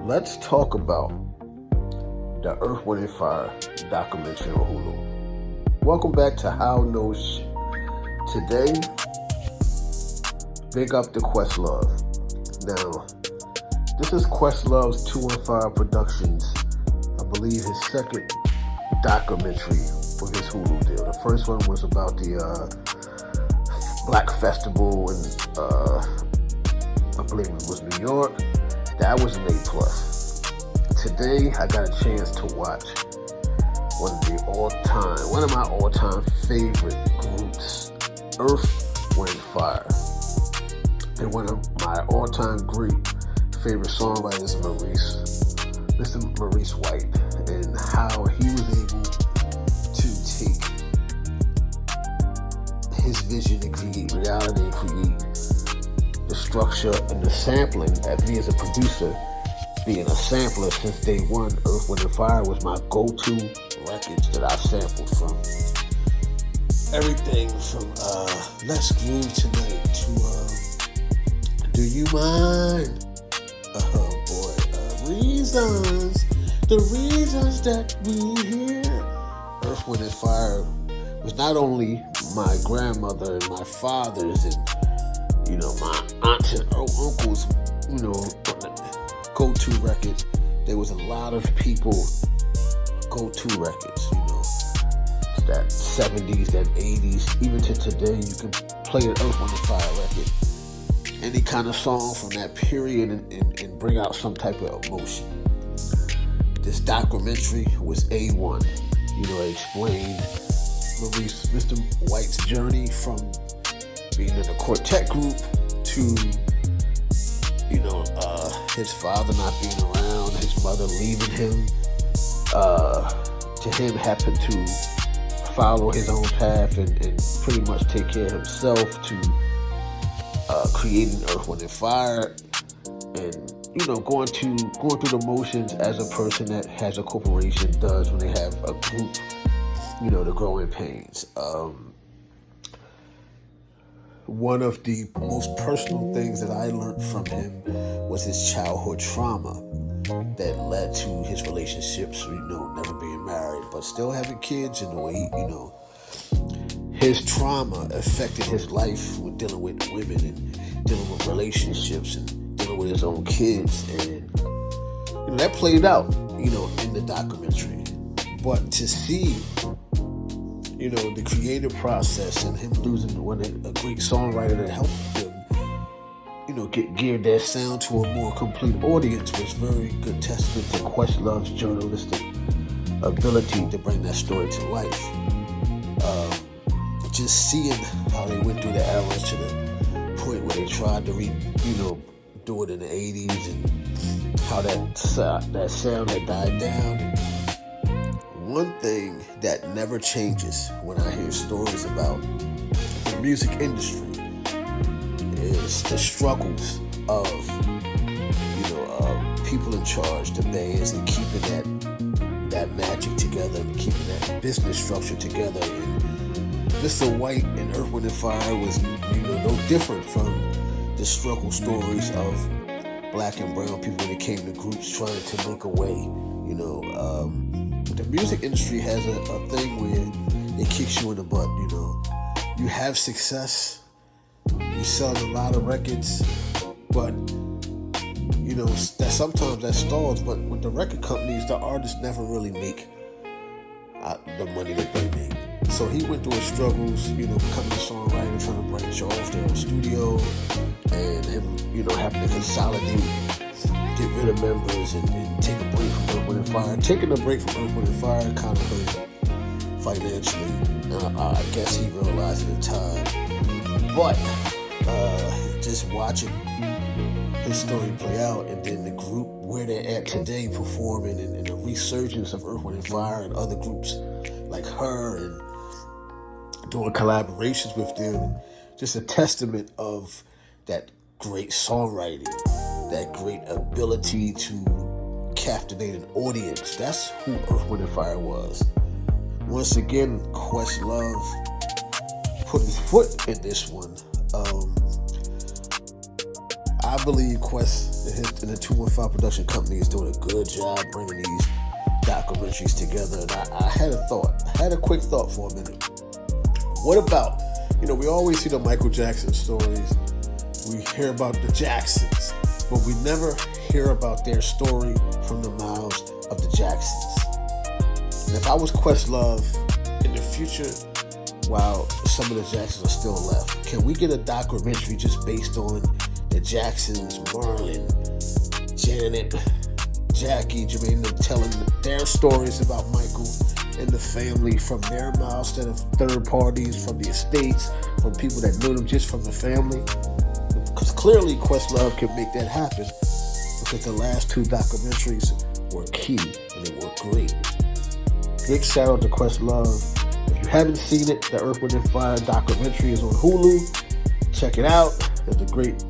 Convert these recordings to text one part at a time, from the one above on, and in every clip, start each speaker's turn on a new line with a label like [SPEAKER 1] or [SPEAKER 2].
[SPEAKER 1] Let's talk about the Earth, Wind, and Fire documentary on Hulu. Welcome back to How No Shit. Today, big up to Questlove. Now, this is Questlove's 215 Productions, I believe his second documentary for his Hulu deal. The first one was about the Black Festival in, I believe it was New York. That was an A+. Today, I got a chance to watch one of my all-time favorite groups, Earth, Wind, Fire. And one of my all-time great favorite songwriters, Mr. Maurice White, and how he was able to take his vision and create reality and create the structure and the sampling. At me as a producer, being a sampler since day one, Earth, Wind, and Fire was my go-to records that I sampled from. Everything from Let's Groove Tonight to Do You Mind? Oh boy, Reasons. The reasons that we hear. Earth, Wind, and Fire was not only my grandmother and my father's and, my aunts and uncles, go-to records. There was a lot of people go-to records, that 70s, that 80s, even to today, you can play an Earth, Wind, and Fire record, any kind of song from that period and bring out some type of emotion. This documentary was A1. It explained Mr. White's journey from being in a quartet group to, his father not being around, his mother leaving him, to him having to follow his own path and pretty much take care of himself, to creating Earth, Wind, and Fire, and going through the motions as a person that has a corporation does when they have a group, the growing pains. One of the most personal things that I learned from him was his childhood trauma that led to his relationships, never being married, but still having kids, in the way, his trauma affected his life with dealing with women and dealing with relationships and dealing with his own kids. And, that played out, in the documentary. But to see, the creative process and him losing a great songwriter that helped him, get geared that sound to a more complete audience was very good testament to Questlove's journalistic ability to bring that story to life. Just seeing how they went through the eras to the point where they tried to do it in the 80s and how that sound had died down. One thing that never changes when I hear stories about the music industry is the struggles of people in charge, the bands, and keeping that magic together and keeping that business structure together. And Mr. White and Earth, Wind, and Fire was no different from the struggle stories of black and brown people when it came to groups trying to make a way. The music industry has a thing where it kicks you in the butt. You have success, you sell a lot of records, but that sometimes that stalls. But with the record companies, the artists never really make the money that they make. So he went through his struggles, becoming a songwriter, trying to branch off their own studio, and him, having to consolidate, get rid of members, and take a break from Earth, Wind, and Fire. Taking a break from Earth, Wind, and Fire kind of hurt financially. I guess he realized at the time. But just watching his story play out, and then the group where they're at today performing, and the resurgence of Earth, Wind, and Fire and other groups like her, and doing collaborations with them, just a testament of that great songwriting, that great ability to captivate an audience. That's who Earth, Wind, and Fire was. Once again, Questlove put his foot in this one. I believe Quest and the 215 production company is doing a good job bringing these documentaries together. And I had a quick thought for a minute. What about, we always see the Michael Jackson stories. We hear about the Jacksons, but we never hear about their story from the mouths of the Jacksons. And if I was Questlove in the future, while some of the Jacksons are still left, can we get a documentary just based on the Jacksons, Marlon, Janet, Jackie, Jermaine, them telling their stories about Michael and the family from their mouths instead of third parties, from the estates, from people that knew them just from the family? Because clearly Questlove can make that happen, because the last two documentaries were key and they were great. Big shout out to Questlove. If you haven't seen it, the Earth, Wind & Fire documentary is on Hulu. Check it out. It's a great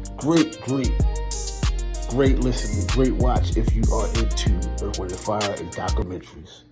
[SPEAKER 1] listen, great watch if you are into Earth, Wind & Fire and documentaries.